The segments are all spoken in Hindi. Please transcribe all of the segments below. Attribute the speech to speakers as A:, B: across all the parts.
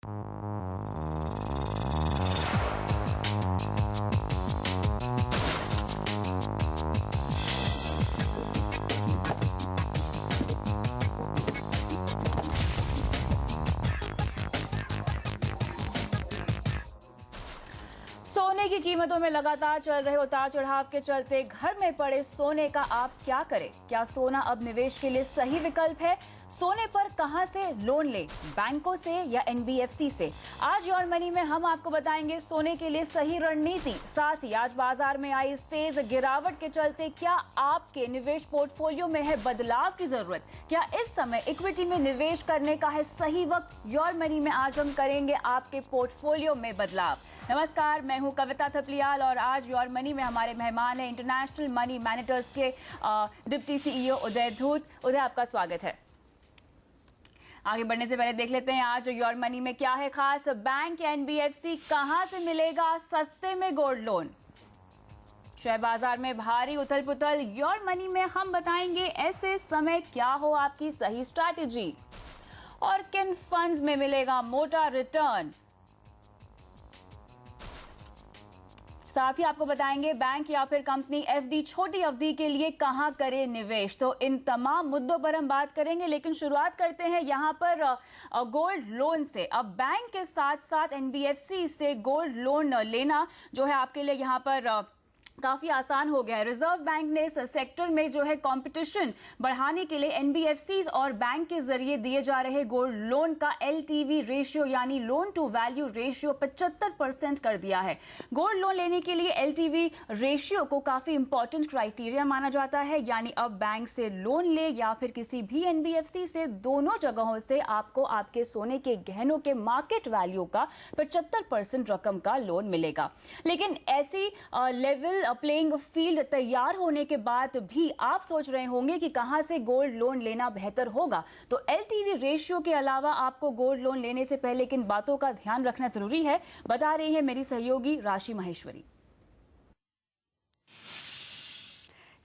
A: सोने की कीमतों में लगातार चल रहे उतार चढ़ाव के चलते घर में पड़े सोने का आप क्या करें? क्या सोना अब निवेश के लिए सही विकल्प है? सोने पर कहां से लोन लें, बैंकों से या एनबीएफसी से? आज योर मनी में हम आपको बताएंगे सोने के लिए सही रणनीति। साथ ही आज बाजार में आई इस तेज गिरावट के चलते क्या आपके निवेश पोर्टफोलियो में है बदलाव की जरूरत? क्या इस समय इक्विटी में निवेश करने का है सही वक्त? योर मनी में आज हम करेंगे आपके पोर्टफोलियो में बदलाव। नमस्कार, मैं हूं कविता थपलियाल और आज योर मनी में हमारे मेहमान हैं इंटरनेशनल मनी मैनेजर्स के डिप्टी सीईओ उदय धूत। उदय, आपका स्वागत है। आगे बढ़ने से पहले देख लेते हैं आज योर मनी में क्या है खास। बैंक या एनबीएफसी कहां से मिलेगा सस्ते में गोल्ड लोन? शेयर बाजार में भारी उथल पुथल। योर मनी में हम बताएंगे ऐसे समय क्या हो आपकी सही स्ट्रैटेजी और किन फंड्स में मिलेगा मोटा रिटर्न। साथ ही आपको बताएंगे बैंक या फिर कंपनी एफडी छोटी अवधि के लिए कहां करे निवेश। तो इन तमाम मुद्दों पर हम बात करेंगे, लेकिन शुरुआत करते हैं यहां पर गोल्ड लोन से। अब बैंक के साथ साथ एनबीएफसी से गोल्ड लोन लेना जो है आपके लिए यहां पर काफी आसान हो गया है। रिजर्व बैंक ने इस सेक्टर में जो है कंपटीशन बढ़ाने के लिए एनबीएफसीज और बैंक के जरिए दिए जा रहे गोल्ड लोन का एलटीवी रेशियो यानी लोन टू वैल्यू रेशियो 75% कर दिया है। गोल्ड लोन लेने के लिए एलटीवी रेशियो को काफी इंपॉर्टेंट क्राइटेरिया माना जाता है, यानी अब बैंक से लोन ले या फिर किसी भी एनबीएफसी से, दोनों जगहों से आपको आपके सोने के गहनों के मार्केट वैल्यू का 75% रकम का लोन मिलेगा। लेकिन ऐसी लेवल प्लेइंग फील्ड तैयार होने के बाद भी आप सोच रहे होंगे कि कहां से गोल्ड लोन लेना बेहतर होगा। तो एलटीवी रेशियो के अलावा आपको गोल्ड लोन लेने से पहले किन बातों का ध्यान रखना जरूरी है, बता रही है मेरी सहयोगी राशि महेश्वरी।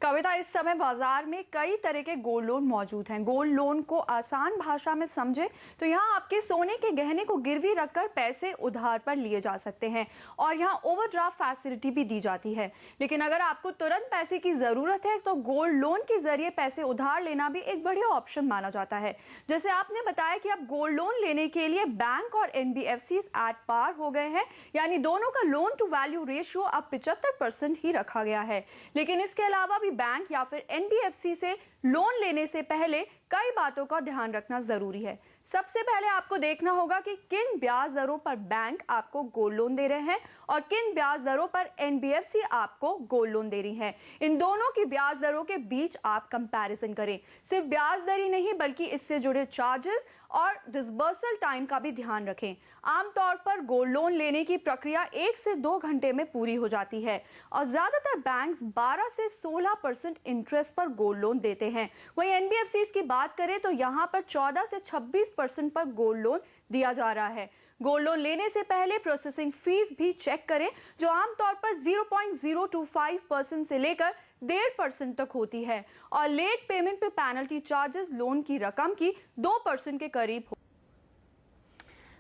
B: कविता, इस समय बाजार में कई तरह के गोल्ड लोन मौजूद हैं। गोल्ड लोन को आसान भाषा में समझे तो यहाँ आपके सोने के गहने को गिरवी रखकर पैसे उधार पर लिए जा सकते हैं और यहाँ ओवरड्राफ्ट फैसिलिटी भी दी जाती है। लेकिन अगर आपको तुरंत पैसे की जरूरत है तो गोल्ड लोन के जरिए पैसे उधार लेना भी एक बढ़िया ऑप्शन माना जाता है। जैसे आपने बताया कि अब गोल्ड लोन लेने के लिए बैंक और एनबीएफसी एट पार हो गए हैं, यानी दोनों का लोन टू वैल्यू रेशियो अब 75% ही रखा गया है। लेकिन इसके अलावा बैंक या फिर एनबीएफसी से लोन लेने से पहले कई बातों का ध्यान रखना जरूरी है। सबसे पहले आपको देखना होगा कि किन ब्याज दरों पर बैंक आपको गोल्ड लोन दे रहे हैं और किन ब्याज दरों पर एनबीएफसी आपको गोल्ड लोन दे रही है। इन दोनों की ब्याज दरों के बीच आप कंपैरिजन करें। सिर्फ ब्याज दर ही नहीं बल्कि इससे जुड़े चार्जेस और डिसबर्सल टाइम का भी ध्यान रखें। आमतौर पर गोल्ड लोन लेने की प्रक्रिया 1 से 2 घंटे में पूरी हो जाती है और ज्यादातर बैंक्स 12 से 16% इंटरेस्ट पर गोल्ड लोन देते हैं। वहीं एनबीएफसी की बात करें तो यहाँ पर 14 से 26% पर गोल्ड लोन दिया जा रहा है। गोल्ड लोन लेने से पहले प्रोसेसिंग फीस भी चेक करें, जो आमतौर पर 0.025% से लेकर 1.5% तक होती है और लेट पेमेंट पे पेनल्टी चार्जेस लोन की रकम की 2% के करीब हो।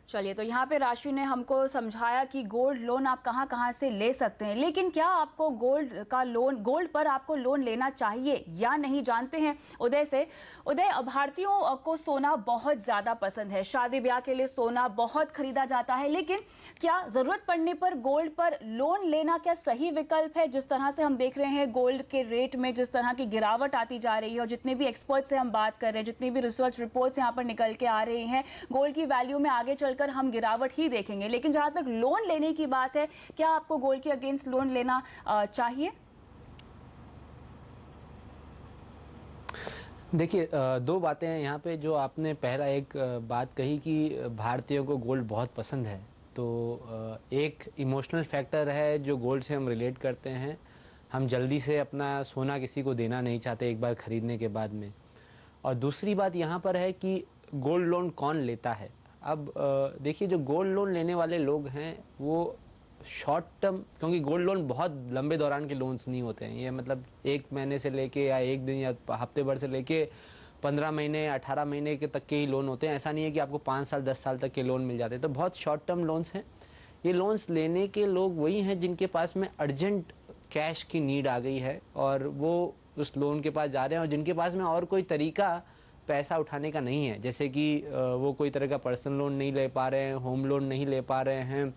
A: चलिए, तो यहाँ पे राशि ने हमको समझाया कि गोल्ड लोन आप कहाँ कहाँ से ले सकते हैं, लेकिन क्या आपको गोल्ड पर आपको लोन लेना चाहिए या नहीं, जानते हैं उदय से। उदय, भारतीयों को सोना बहुत ज्यादा पसंद है, शादी ब्याह के लिए सोना बहुत खरीदा जाता है, लेकिन क्या जरूरत पड़ने पर गोल्ड पर लोन लेना क्या सही विकल्प है? जिस तरह से हम देख रहे हैं गोल्ड के रेट में जिस तरह की गिरावट आती जा रही है और जितने भी एक्सपर्ट से हम बात कर रहे हैं, जितनी भी रिसर्च रिपोर्ट्स यहाँ पर निकल के आ रही हैं, गोल्ड की वैल्यू में आगे चल कर हम गिरावट ही देखेंगे। लेकिन जहां तक लोन लेने की बात है, क्या आपको गोल्ड के अगेंस्ट लोन लेना चाहिए?
C: देखिए, दो बातें हैं यहाँ पे। जो आपने पहला एक बात कही कि भारतीयों को गोल्ड बहुत पसंद है, तो एक इमोशनल फैक्टर है जो गोल्ड से हम रिलेट करते हैं। हम जल्दी से अपना सोना किसी को देना नहीं चाहते एक बार खरीदने के बाद में। और दूसरी बात यहाँ पर है कि गोल्ड लोन कौन लेता है। अब देखिए, जो गोल्ड लोन लेने वाले लोग हैं वो शॉर्ट टर्म, क्योंकि गोल्ड लोन बहुत लंबे दौरान के लोन्स नहीं होते हैं। ये मतलब 1 महीने से लेके या 1 दिन या हफ्ते भर से लेके 15 महीने 18 महीने के तक के ही लोन होते हैं। ऐसा नहीं है कि आपको 5 साल 10 साल तक के लोन मिल जाते हैं। तो बहुत शॉर्ट टर्म लोन्स हैं। ये लोन्स लेने के लोग वही हैं जिनके पास में अर्जेंट कैश की नीड आ गई है और वो उस लोन के पास जा रहे हैं, और जिनके पास में और कोई तरीका पैसा उठाने का नहीं है, जैसे कि वो कोई तरह का पर्सनल लोन नहीं ले पा रहे हैं, होम लोन नहीं ले पा रहे हैं,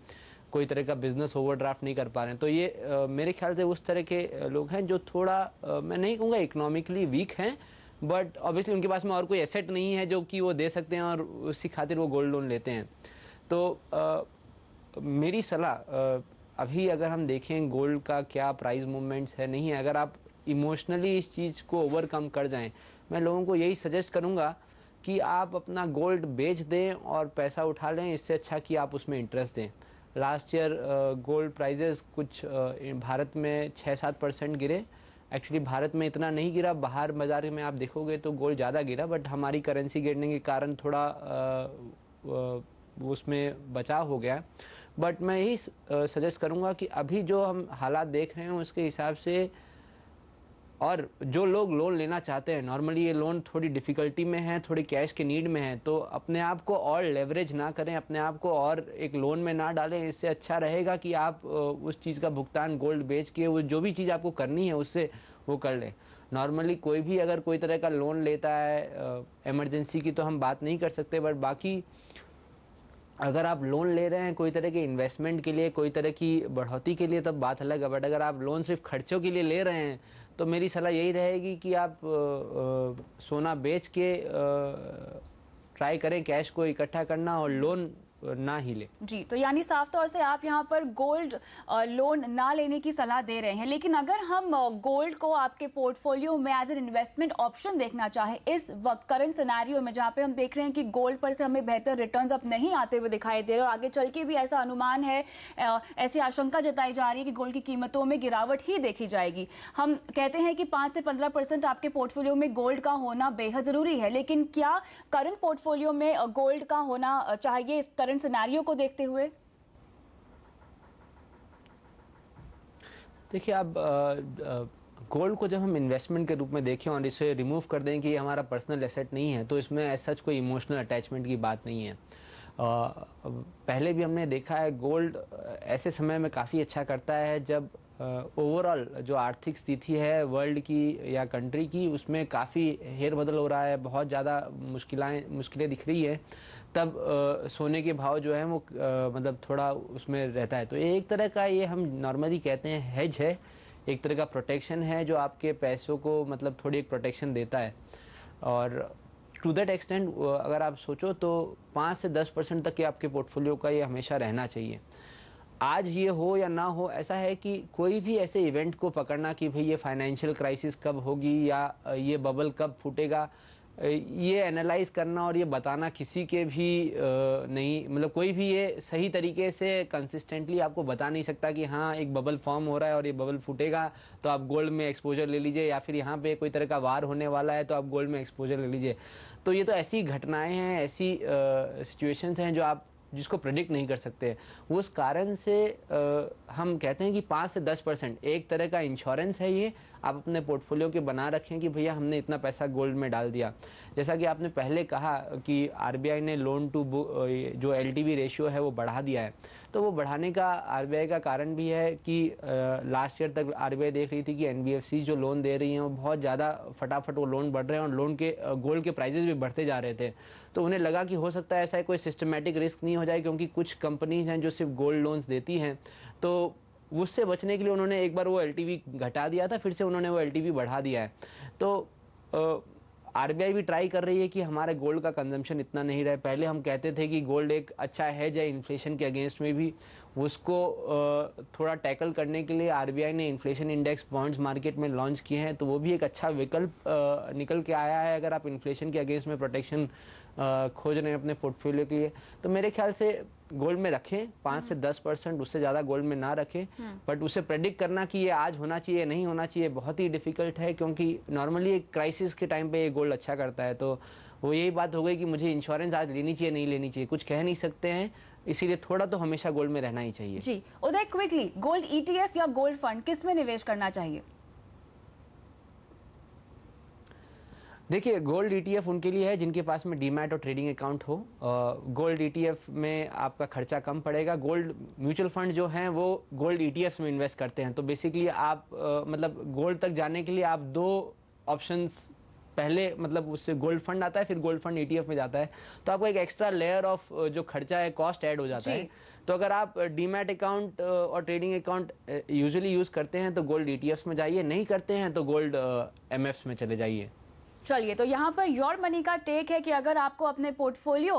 C: कोई तरह का बिजनेस ओवरड्राफ्ट नहीं कर पा रहे हैं। तो ये मेरे ख्याल से उस तरह के लोग हैं जो थोड़ा मैं नहीं कहूँगा इकोनॉमिकली वीक हैं, बट ऑब्वियसली उनके पास में और कोई एसेट नहीं है जो कि वो दे सकते हैं और उसी खातिर वो गोल्ड लोन लेते हैं। तो मेरी सलाह, अभी अगर हम देखें गोल्ड का क्या प्राइस मूवमेंट्स है नहीं है, अगर आप इमोशनली इस चीज़ को ओवरकम कर जाएं, मैं लोगों को यही सजेस्ट करूंगा कि आप अपना गोल्ड बेच दें और पैसा उठा लें। इससे अच्छा कि आप उसमें इंटरेस्ट दें। लास्ट ईयर गोल्ड प्राइजेस कुछ भारत में 6-7% गिरे। एक्चुअली भारत में इतना नहीं गिरा, बाहर बाजार में आप देखोगे तो गोल्ड ज़्यादा गिरा, बट हमारी करेंसी गिरने के कारण थोड़ा उसमें बचाव हो गया। बट मैं यही सजेस्ट करूंगा कि अभी जो हम हालात देख रहे हैं उसके हिसाब से, और जो लोग लोन लेना चाहते हैं, नॉर्मली ये लोन थोड़ी डिफ़िकल्टी में है, थोड़ी कैश के नीड में है, तो अपने आप को और लेवरेज ना करें, अपने आप को और एक लोन में ना डालें। इससे अच्छा रहेगा कि आप उस चीज़ का भुगतान गोल्ड बेच के वो जो भी चीज़ आपको करनी है उससे वो कर लें। नॉर्मली कोई भी अगर कोई तरह का लोन लेता है, इमरजेंसी की तो हम बात नहीं कर सकते, बट बाकी अगर आप लोन ले रहे हैं कोई तरह के इन्वेस्टमेंट के लिए, कोई तरह की बढ़ोतरी के लिए, तब बात अलग है। बट अगर आप लोन सिर्फ खर्चों के लिए ले रहे हैं तो मेरी सलाह यही रहेगी कि आप सोना बेच के ट्राई करें कैश को इकट्ठा करना और लोन ना ही ले।
A: जी, तो यानी साफ तौर से आप यहाँ पर गोल्ड लोन ना लेने की सलाह दे रहे हैं। लेकिन अगर हम गोल्ड को आपके पोर्टफोलियो में एज एन इन्वेस्टमेंट ऑप्शन देखना चाहें इस वक्त करंट सिनेरियो में, जहाँ पे हम देख रहे हैं कि गोल्ड पर से हमें बेहतर रिटर्न्स अब नहीं आते हुए दिखाई दे रहे, और आगे चल के भी ऐसा अनुमान है, ऐसी आशंका जताई जा रही है कि गोल्ड की कीमतों में गिरावट ही देखी जाएगी। हम कहते हैं कि 5 से 15% आपके पोर्टफोलियो में गोल्ड का होना बेहद जरूरी है, लेकिन क्या करंट पोर्टफोलियो में गोल्ड का होना चाहिए इस सिनेरियो को देखते हुए?
C: देखिए, अब गोल्ड को जब हम इन्वेस्टमेंट के रूप में देखें और इसे रिमूव कर दें कि ये हमारा पर्सनल एसेट नहीं है, तो इसमें एज सच कोई इमोशनल अटैचमेंट की बात नहीं है। पहले भी हमने देखा है गोल्ड ऐसे समय में काफ़ी अच्छा करता है जब ओवरऑल जो आर्थिक स्थिति है वर्ल्ड की या कंट्री की, उसमें काफ़ी हेर बदल हो रहा है, बहुत ज़्यादा मुश्किलें दिख रही है, तब सोने के भाव जो है वो मतलब थोड़ा उसमें रहता है। तो एक तरह का ये हम नॉर्मली कहते हैं हेज है, एक तरह का प्रोटेक्शन है जो आपके पैसों को मतलब थोड़ी एक प्रोटेक्शन देता है। और टू दैट एक्सटेंट अगर आप सोचो तो 5 से 10% तक के आपके पोर्टफोलियो का ये हमेशा रहना चाहिए। आज ये हो या ना हो, ऐसा है कि कोई भी ऐसे इवेंट को पकड़ना कि भाई ये फाइनेंशियल क्राइसिस कब होगी या ये बबल कब फूटेगा, ये एनालाइज करना और ये बताना किसी के भी नहीं, मतलब कोई भी ये सही तरीके से कंसिस्टेंटली आपको बता नहीं सकता कि हाँ एक बबल फॉर्म हो रहा है और ये बबल फूटेगा तो आप गोल्ड में एक्सपोजर ले लीजिए, या फिर यहाँ पे कोई तरह का वार होने वाला है तो आप गोल्ड में एक्सपोजर ले लीजिए। तो ये तो ऐसी घटनाएं हैं, ऐसी सिचुएशंस हैं जो आप जिसको प्रेडिक्ट नहीं कर सकते। उस कारण से हम कहते हैं कि 5 से 10% एक तरह का इंश्योरेंस है, ये आप अपने पोर्टफोलियो के बना रखें कि भैया हमने इतना पैसा गोल्ड में डाल दिया। जैसा कि आपने पहले कहा कि आरबीआई ने लोन टू जो एलटीवी रेशियो है वो बढ़ा दिया है, तो वो बढ़ाने का आरबीआई का कारण भी है कि लास्ट ईयर तक आरबीआई देख रही थी कि एनबीएफसी जो लोन दे रही हैं वो बहुत ज़्यादा फटाफट वो लोन बढ़ रहे हैं और लोन के गोल्ड के प्राइजेस भी बढ़ते जा रहे थे। तो उन्हें लगा कि हो सकता है ऐसा कोई सिस्टमेटिक रिस्क नहीं हो जाए, क्योंकि कुछ कंपनीज हैं जो सिर्फ गोल्ड लोन्स देती हैं, तो उससे बचने के लिए उन्होंने एक बार वो एलटीवी घटा दिया था, फिर से उन्होंने वो एलटीवी बढ़ा दिया है। तो आरबीआई भी ट्राई कर रही है कि हमारे गोल्ड का कंजम्पशन इतना नहीं रहे। पहले हम कहते थे कि गोल्ड एक अच्छा हेज है इन्फ्लेशन के अगेंस्ट में भी, उसको थोड़ा टैकल करने के लिए आरबीआई ने इन्फ्लेशन इंडेक्स बॉन्ड्स मार्केट में लॉन्च किए हैं, तो वो भी एक अच्छा विकल्प निकल के आया है अगर आप इन्फ्लेशन के अगेंस्ट में प्रोटेक्शन खोज रहे हैं अपने पोर्टफोलियो के लिए। तो मेरे ख्याल से गोल्ड में रखें 5 से 10%, उससे ज़्यादा गोल्ड में ना रखें। बट उसे प्रेडिक्ट करना कि ये आज होना चाहिए नहीं होना चाहिए बहुत ही डिफिकल्ट है, क्योंकि नॉर्मली एक क्राइसिस के टाइम पे ये गोल्ड अच्छा करता है। तो वो यही बात हो गई कि मुझे इंश्योरेंस आज लेनी चाहिए नहीं लेनी चाहिए, कुछ कह नहीं सकते हैं, इसीलिए थोड़ा तो हमेशा गोल्ड में रहना ही चाहिए।
A: जी उदय, क्विकली गोल्ड ईटीएफ या गोल्ड फंड किस में निवेश करना चाहिए?
C: देखिए, गोल्ड ETF उनके लिए है जिनके पास में डीमैट और ट्रेडिंग अकाउंट हो। गोल्ड ETF में आपका खर्चा कम पड़ेगा। गोल्ड म्यूचुअल फंड जो हैं वो गोल्ड ETFs में इन्वेस्ट करते हैं, तो बेसिकली आप मतलब गोल्ड तक जाने के लिए आप दो ऑप्शंस, पहले मतलब उससे गोल्ड फंड आता है, फिर गोल्ड फंड ETF में जाता है, तो आपको एक एक्स्ट्रा लेयर ऑफ जो खर्चा है, कॉस्ट ऐड हो जाता है। तो अगर आप डीमैट अकाउंट और ट्रेडिंग अकाउंट यूजुअली यूज करते हैं तो गोल्ड ETFs में जाइए, नहीं करते हैं तो गोल्ड MFs में चले जाइए।
A: चलिए, तो यहाँ पर योर मनी का टेक है कि अगर आपको अपने पोर्टफोलियो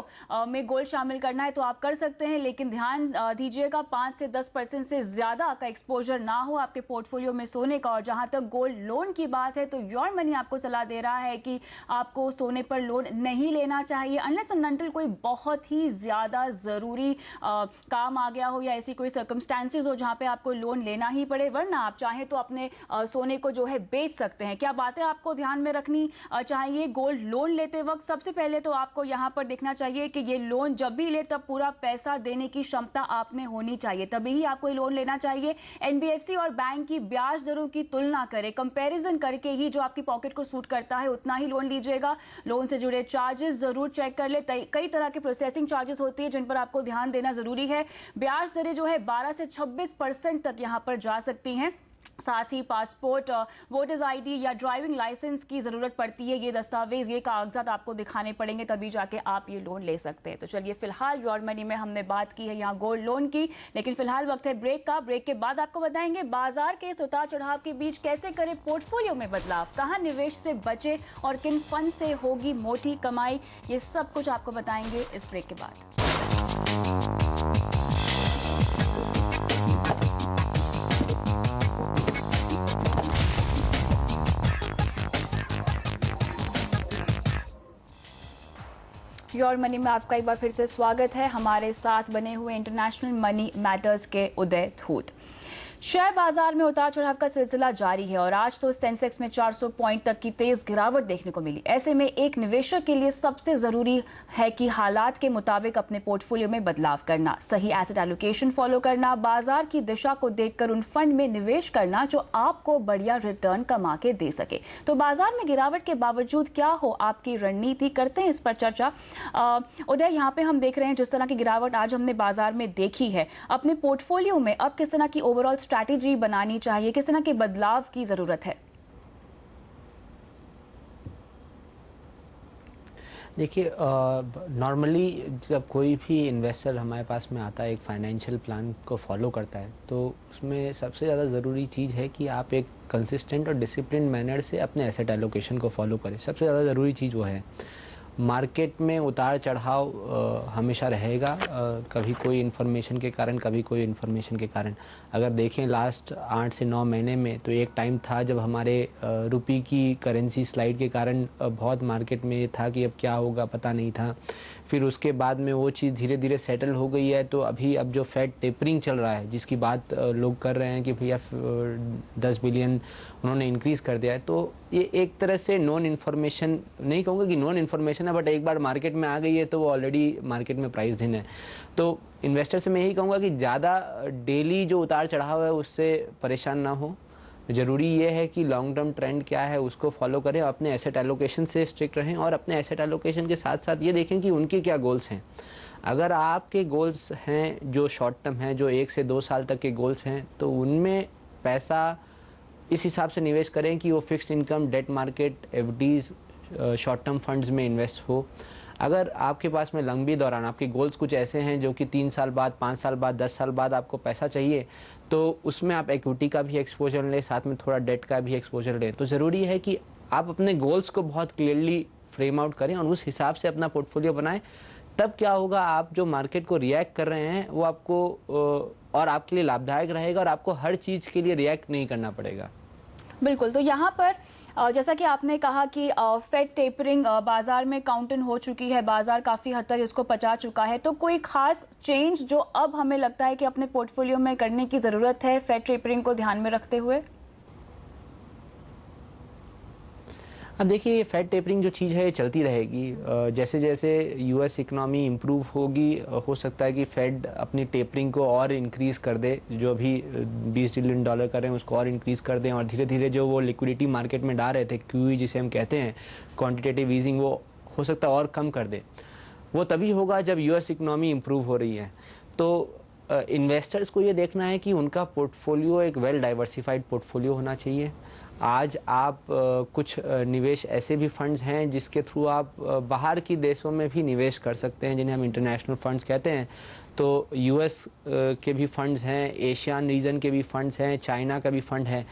A: में गोल्ड शामिल करना है तो आप कर सकते हैं, लेकिन ध्यान दीजिएगा 5 से 10% से ज्यादा का एक्सपोजर ना हो आपके पोर्टफोलियो में सोने का। और जहां तक गोल्ड लोन की बात है तो योर मनी आपको सलाह दे रहा है कि आपको सोने पर लोन नहीं लेना चाहिए अनलेस एंड अनटिल कोई बहुत ही ज्यादा जरूरी काम आ गया हो या ऐसी कोई सर्कमस्टांसेस हो जहां पे आपको लोन लेना ही पड़े, वरना आप चाहें तो अपने सोने को जो है बेच सकते हैं। क्या बातें आपको ध्यान में रखनी चाहिए गोल्ड लोन लेते वक्त? सबसे पहले तो आपको यहां पर देखना चाहिए कि ये लोन जब भी ले तब पूरा पैसा देने की क्षमता आप में होनी चाहिए, तभी ही आपको ये लोन लेना चाहिए। NBFC और बैंक की ब्याज दरों की तुलना करें, कंपैरिजन करके ही जो आपकी पॉकेट को सूट करता है उतना ही लोन लीजिएगा। लोन से जुड़े चार्जेस जरूर चेक कर ले, कई तरह के प्रोसेसिंग चार्जेस होती है जिन पर आपको ध्यान देना जरूरी है। ब्याज दरें जो है 12 से 26% तक यहां पर जा सकती हैं। साथ ही पासपोर्ट, वोटर्स ID या ड्राइविंग लाइसेंस की जरूरत पड़ती है। ये दस्तावेज, ये कागजात आपको दिखाने पड़ेंगे, तभी जाके आप ये लोन ले सकते हैं। तो चलिए, फिलहाल योर मनी में हमने बात की है यहाँ गोल्ड लोन की, लेकिन फिलहाल वक्त है ब्रेक का। ब्रेक के बाद आपको बताएंगे बाजार के इस उतार चढ़ाव के बीच कैसे करें पोर्टफोलियो में बदलाव, कहाँ निवेश से बचे और किन फंड से होगी मोटी कमाई, ये सब कुछ आपको बताएंगे इस ब्रेक के बाद। योर मनी में आपका एक बार फिर से स्वागत है। हमारे साथ बने हुए इंटरनेशनल मनी मैटर्स के उदय धूत। शेयर बाजार में उतार चढ़ाव का सिलसिला जारी है और आज तो सेंसेक्स में 400 पॉइंट तक की तेज गिरावट देखने को मिली। ऐसे में एक निवेशक के लिए सबसे जरूरी है कि हालात के मुताबिक अपने पोर्टफोलियो में बदलाव करना, सही एसेट एलोकेशन फॉलो करना, बाजार की दिशा को देखकर उन फंड में निवेश करना जो आपको बढ़िया रिटर्न कमा के दे सके। तो बाजार में गिरावट के बावजूद क्या हो आपकी रणनीति, करते हैं इस पर चर्चा। उदय, यहाँ पे हम देख रहे हैं जिस तरह की गिरावट आज हमने बाजार में देखी है, अपने पोर्टफोलियो में अब किस तरह की ओवरऑल स्ट्रैटेजी बनानी चाहिए, किस तरह के बदलाव की जरूरत है?
C: देखिए, नॉर्मली जब कोई भी इन्वेस्टर हमारे पास में आता है, एक फाइनेंशियल प्लान को फॉलो करता है, तो उसमें सबसे ज़्यादा ज़रूरी चीज़ है कि आप एक कंसिस्टेंट और डिसिप्लिन मैनर से अपने एसेट एलोकेशन को फॉलो करें। सबसे ज़्यादा ज़रूरी चीज़ वो है। मार्केट में उतार चढ़ाव हमेशा रहेगा, कभी कोई इन्फॉर्मेशन के कारण, कभी कोई इन्फॉर्मेशन के कारण। अगर देखें लास्ट 8 से 9 महीने में, तो एक टाइम था जब हमारे रुपये की करेंसी स्लाइड के कारण बहुत मार्केट में ये था कि अब क्या होगा पता नहीं था। फिर उसके बाद में वो चीज़ धीरे धीरे सेटल हो गई है। तो अभी अब जो फेड टेपरिंग चल रहा है, जिसकी बात लोग कर रहे हैं कि भैया 10 बिलियन उन्होंने इंक्रीज़ कर दिया है, तो ये एक तरह से नॉन इन्फॉर्मेशन, नहीं कहूँगा कि नॉन इन्फॉर्मेशन है, बट एक बार मार्केट में आ गई है तो वो ऑलरेडी मार्केट में प्राइस्ड इन है। तो इन्वेस्टर से मैं यही कहूँगा कि ज़्यादा डेली जो उतार चढ़ाव है उससे परेशान ना हो। ज़रूरी ये है कि लॉन्ग टर्म ट्रेंड क्या है उसको फॉलो करें, अपने एसेट एलोकेशन से स्ट्रिक्ट रहें और अपने एसेट एलोकेशन के साथ साथ ये देखें कि उनके क्या गोल्स हैं। अगर आपके गोल्स हैं जो शॉर्ट टर्म हैं, जो 1 से 2 साल तक के गोल्स हैं, तो उनमें पैसा इस हिसाब से निवेश करें कि वो fixed income, debt market, FDs, short term funds में इन्वेस्ट हो। अगर आपके पास में लंबी दौरान आपके गोल्स कुछ ऐसे हैं जो कि 3 साल बाद, 5 साल बाद, 10 साल बाद आपको पैसा चाहिए, तो उसमें आप इक्विटी का भी एक्सपोजर लें, साथ में थोड़ा डेट का भी एक्सपोजर लें। तो ज़रूरी है कि आप अपने गोल्स को बहुत क्लियरली फ्रेम आउट करें और उस हिसाब से अपना पोर्टफोलियो बनाएं। तब क्या होगा, आप जो मार्केट को रिएक्ट कर रहे हैं वो आपको और आपके लिए लाभदायक रहेगा और आपको हर चीज़ के लिए रिएक्ट नहीं करना पड़ेगा।
A: बिल्कुल। तो यहाँ पर जैसा कि आपने कहा कि फेड टेपरिंग बाजार में काउंटन हो चुकी है, बाजार काफी हद तक इसको पचा चुका है, तो कोई खास चेंज जो अब हमें लगता है कि अपने पोर्टफोलियो में करने की जरूरत है फेड टेपरिंग को ध्यान में रखते हुए?
C: अब देखिए, ये फेड टेपरिंग जो चीज़ है ये चलती रहेगी। जैसे जैसे यूएस इकोनॉमी इम्प्रूव होगी, हो सकता है कि फेड अपनी टेपरिंग को और इंक्रीज़ कर दे, जो अभी $20 ट्रिलियन कर रहे हैं उसको और इंक्रीज़ कर दें, और धीरे धीरे जो वो लिक्विडिटी मार्केट में डाल रहे थे, क्यूई जिसे हम कहते हैं, क्वांटिटेटिव ईजिंग, वो हो सकता है और कम कर दे। वो तभी होगा जब यूएस इकोनॉमी इम्प्रूव हो रही है। तो इन्वेस्टर्स को ये देखना है कि उनका पोर्टफोलियो एक वेल डाइवर्सिफाइड पोर्टफोलियो होना चाहिए। आज आप कुछ निवेश ऐसे भी फंड्स हैं जिसके थ्रू आप बाहर की देशों में भी निवेश कर सकते हैं, जिन्हें हम इंटरनेशनल फंड्स कहते हैं। तो यूएस के भी फंड्स हैं, एशियन रीजन के भी फंड्स हैं, चाइना का भी फंड है।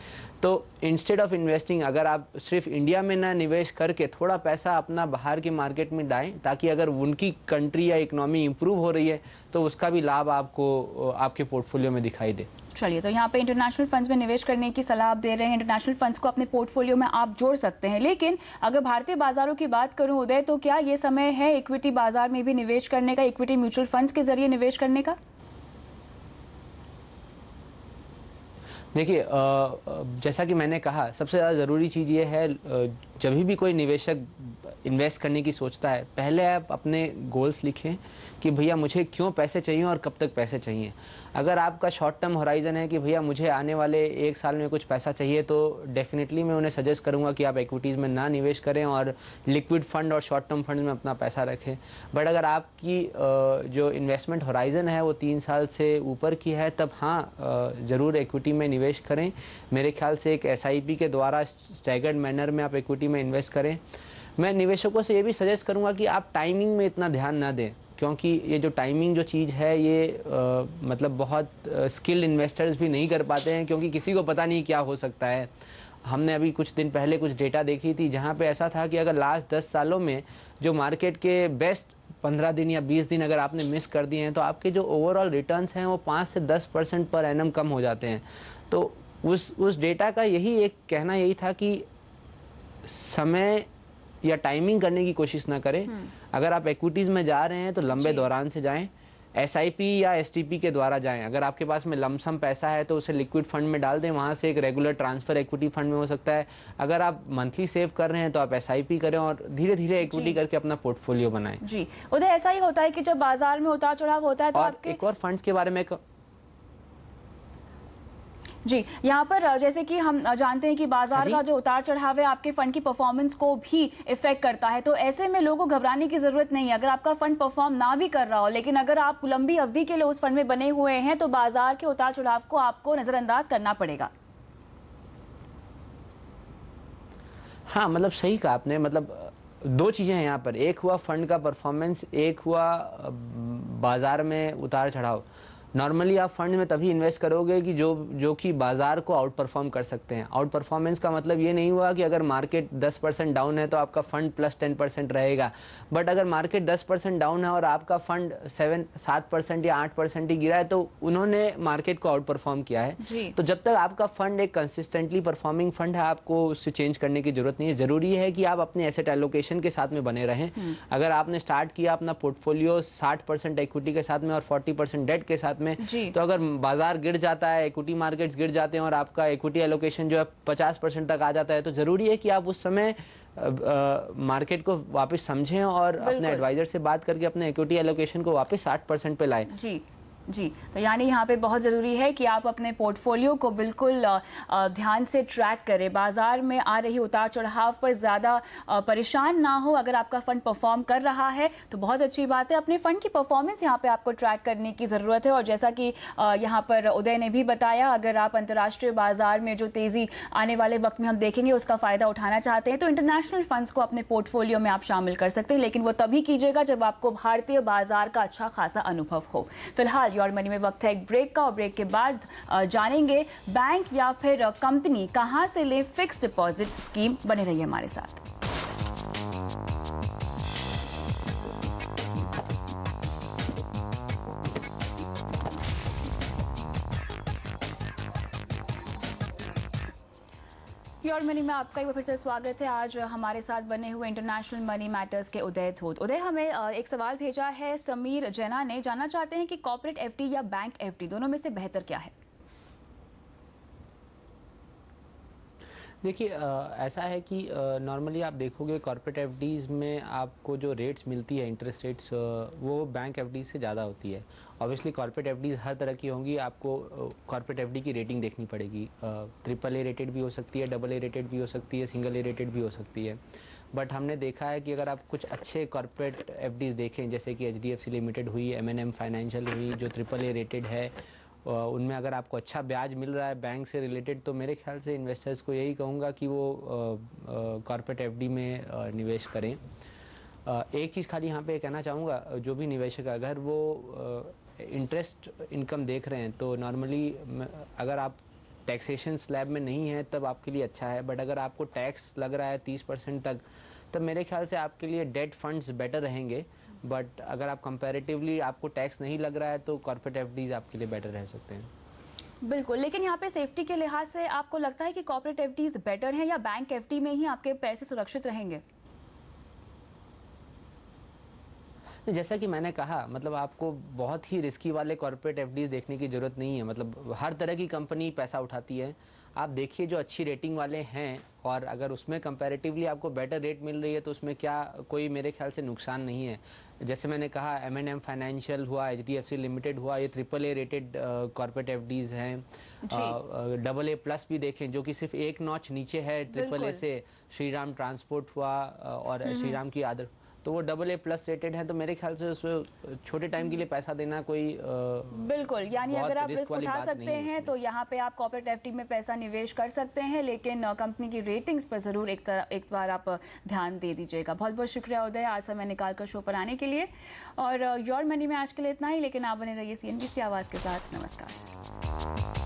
C: तो इंस्टेड ऑफ इन्वेस्टिंग, अगर आप सिर्फ इंडिया में ना निवेश करके थोड़ा पैसा अपना बाहर की मार्केट में डालें, ताकि अगर उनकी कंट्री या इकोनॉमी इंप्रूव हो रही है तो उसका भी लाभ आपको आपके पोर्टफोलियो में दिखाई दे।
A: चलिए, तो यहाँ पे इंटरनेशनल फंड्स में निवेश करने की सलाह आप दे रहे हैं, इंटरनेशनल फंड्स को अपने पोर्टफोलियो में आप जोड़ सकते हैं। लेकिन अगर भारतीय बाजारों की बात करूं उदय, तो क्या ये समय है इक्विटी बाजार में भी निवेश करने का, इक्विटी म्यूचुअल फंड्स के जरिए निवेश करने का?
C: देखिए, जैसा कि मैंने कहा, सबसे ज़्यादा ज़रूरी चीज़ ये है, जब भी कोई निवेशक इन्वेस्ट करने की सोचता है, पहले आप अपने गोल्स लिखें कि भैया मुझे क्यों पैसे चाहिए और कब तक पैसे चाहिए। अगर आपका शॉर्ट टर्म होराइज़न है कि भैया मुझे आने वाले 1 साल में कुछ पैसा चाहिए, तो डेफिनेटली मैं उन्हें सजेस्ट करूंगा कि आप इक्विटीज़ में ना निवेश करें और लिक्विड फंड और शॉर्ट टर्म फंड में अपना पैसा रखें। बट अगर आपकी जो इन्वेस्टमेंट होराइज़न है वो 3 साल से ऊपर की है, तब हाँ, ज़रूर इक्विटी में निवेश करें। मेरे ख्याल से एक SIP के द्वारा स्टैगर्ड मैनर में आप इक्विटी में इन्वेस्ट करें। मैं निवेशकों से ये भी सजेस्ट करूंगा कि आप टाइमिंग में इतना ध्यान ना दें, क्योंकि ये जो टाइमिंग जो चीज़ है ये मतलब बहुत स्किल्ड इन्वेस्टर्स भी नहीं कर पाते हैं, क्योंकि किसी को पता नहीं क्या हो सकता है। हमने अभी कुछ दिन पहले कुछ डेटा देखी थी जहाँ पे ऐसा था कि अगर लास्ट 10 सालों में जो मार्केट के बेस्ट 15 दिन या 20 दिन अगर आपने मिस कर दिए हैं, तो आपके जो ओवरऑल रिटर्न्स हैं वो 5 से 10% पर एनम कम हो जाते हैं। तो उस डेटा का यही कहना यही था कि समय या टाइमिंग करने की कोशिश ना करें। अगर आप इक्विटीज में जा रहे हैं तो लंबे दौरान से जाएं, SIP या STP के द्वारा जाएं। अगर आपके पास में लमसम पैसा है तो उसे लिक्विड फंड में डाल दें, वहां से एक रेगुलर ट्रांसफर इक्विटी फंड में हो सकता है। अगर आप मंथली सेव कर रहे हैं तो आप SIP करें और धीरे धीरे इक्विटी करके अपना पोर्टफोलियो बनाएं।
A: जी उदय, ऐसा ही होता है कि जब बाजार में उतार चढ़ाव होता है तो आपके
C: एक और फंड्स के बारे में
A: जी, यहाँ पर जैसे कि हम जानते हैं कि बाजार का जो उतार चढ़ाव है आपके फंड की परफॉर्मेंस को भी इफेक्ट करता है। तो ऐसे में लोगों को घबराने की जरूरत नहीं है। अगर आपका फंड परफॉर्म ना भी कर रहा हो, लेकिन अगर आप लंबी अवधि के लिए उस फंड में बने हुए हैं, तो बाजार के उतार चढ़ाव को आपको नजरअंदाज करना पड़ेगा।
C: हाँ, मतलब सही कहा आपने। मतलब 2 चीजें हैं यहाँ पर, एक हुआ फंड का परफॉर्मेंस, एक हुआ बाजार में उतार चढ़ाव। नॉर्मली आप फंड में तभी इन्वेस्ट करोगे कि जो कि बाजार को आउट परफॉर्म कर सकते हैं। आउट परफॉर्मेंस का मतलब ये नहीं हुआ कि अगर मार्केट 10% डाउन है तो आपका फंड प्लस 10% रहेगा। बट अगर मार्केट 10% डाउन है और आपका फंड 7% या 8% ही गिरा है, तो उन्होंने मार्केट को आउट परफॉर्म किया है। तो जब तक आपका फंड एक कंसिस्टेंटली परफॉर्मिंग फंड है, आपको उससे चेंज करने की जरूरत नहीं है। जरूरी है कि आप अपने एसेट एलोकेशन के साथ में बने रहें। अगर आपने स्टार्ट किया अपना पोर्टफोलियो 60% इक्विटी के साथ में और 40% डेट के साथ में, तो अगर बाजार गिर जाता है, इक्विटी मार्केट्स गिर जाते हैं और आपका इक्विटी एलोकेशन जो है 50% तक आ जाता है, तो जरूरी है कि आप उस समय मार्केट को वापस समझें और अपने एडवाइजर से बात करके अपने इक्विटी एलोकेशन को वापस 60% पे लाएं।
A: जी, तो यानी यहाँ पे बहुत ज़रूरी है कि आप अपने पोर्टफोलियो को बिल्कुल ध्यान से ट्रैक करें। बाजार में आ रही उतार चढ़ाव पर ज़्यादा परेशान ना हो। अगर आपका फंड परफॉर्म कर रहा है तो बहुत अच्छी बात है। अपने फंड की परफॉर्मेंस यहाँ पे आपको ट्रैक करने की ज़रूरत है। और जैसा कि यहाँ पर उदय ने भी बताया, अगर आप अंतर्राष्ट्रीय बाजार में जो तेज़ी आने वाले वक्त में हम देखेंगे उसका फ़ायदा उठाना चाहते हैं, तो इंटरनेशनल फंड्स को अपने पोर्टफोलियो में आप शामिल कर सकते हैं। लेकिन वो तभी कीजिएगा जब आपको भारतीय बाजार का अच्छा खासा अनुभव हो। फिलहाल योर मनी में वक्त है एक ब्रेक का, और ब्रेक के बाद जानेंगे बैंक या फिर कंपनी कहां से ले फिक्स्ड डिपॉजिट स्कीम। बने रहिए हमारे साथ। योर मनी में आपका एक बार फिर से स्वागत है। आज हमारे साथ बने हुए इंटरनेशनल मनी मैटर्स के उदय धूत। उदय, हमें एक सवाल भेजा है समीर जैना ने, जानना चाहते हैं कि कॉर्पोरेट एफडी या बैंक एफडी दोनों में से बेहतर क्या है?
C: देखिए ऐसा है कि नॉर्मली आप देखोगे कॉर्पोरेट एफडीज़ में आपको जो रेट्स मिलती है इंटरेस्ट रेट्स वो बैंक एफडी से ज़्यादा होती है। ऑब्वियसली कॉर्पोरेट एफडीज़ हर तरह की होंगी, आपको कॉर्पोरेट एफडी की रेटिंग देखनी पड़ेगी। ट्रिपल ए रेटेड भी हो सकती है, डबल ए रेटेड भी हो सकती है, सिंगल ए रेटेड भी हो सकती है। बट हमने देखा है कि अगर आप कुछ अच्छे कॉर्पोरेट एफडीज़ देखें, जैसे कि HDFC लिमिटेड हुई, M&M फाइनेंशियल हुई, जो ट्रिपल ए रेटेड है, उनमें अगर आपको अच्छा ब्याज मिल रहा है बैंक से रिलेटेड, तो मेरे ख्याल से इन्वेस्टर्स को यही कहूँगा कि वो कॉर्पोरेट एफडी में निवेश करें। एक चीज़ खाली यहाँ पे कहना चाहूँगा, जो भी निवेशक अगर वो इंटरेस्ट इनकम देख रहे हैं तो नॉर्मली अगर आप टैक्सेशन स्लैब में नहीं है तब आपके लिए अच्छा है। बट अगर आपको टैक्स लग रहा है 30% तक, तब मेरे ख्याल से आपके लिए डेट फंड्स बेटर रहेंगे। बट अगर आप कंपैरेटिवली आपको टैक्स नहीं लग रहा है तो कॉर्पोरेट एफडीज आपके लिए बेटर रह सकते हैं।
A: बिल्कुल, लेकिन यहाँ पे सेफ्टी के लिहाज से आपको लगता है कि कॉर्पोरेट एफडीज बेटर हैं या बैंक एफडी में ही आपके पैसे सुरक्षित रहेंगे?
C: जैसा कि मैंने कहा, मतलब आपको बहुत ही रिस्की वाले कॉर्पोरेट एफडीज देखने की ज़रूरत नहीं है। मतलब हर तरह की कंपनी पैसा उठाती है, आप देखिए जो अच्छी रेटिंग वाले हैं, और अगर उसमें कंपैरेटिवली आपको बेटर रेट मिल रही है तो उसमें क्या कोई मेरे ख्याल से नुकसान नहीं है। जैसे मैंने कहा M&M फाइनेंशियल हुआ, HDFC लिमिटेड हुआ, ये triple A rated corporate FDs हैं। डबल ए प्लस भी देखें जो कि सिर्फ एक नॉच नीचे है ट्रिपल ए से, श्रीराम ट्रांसपोर्ट हुआ और श्रीराम की आदर, तो वो डबल ए प्लस रेटेड है। तो मेरे ख्याल से उसमें छोटे टाइम के लिए पैसा देना कोई
A: बिल्कुल, यानी अगर आप रिस्क उठा सकते हैं तो यहाँ पे आप कॉर्पोरेट एफडी में पैसा निवेश कर सकते हैं, लेकिन कंपनी की रेटिंग्स पर जरूर एक बार आप ध्यान दे दीजिएगा। बहुत बहुत शुक्रिया उदय, आज समय निकालकर शो पर आने के लिए। और योर मनी में आज के लिए इतना ही, लेकिन आप बने रहिए CNBC आवाज़ के साथ। नमस्कार।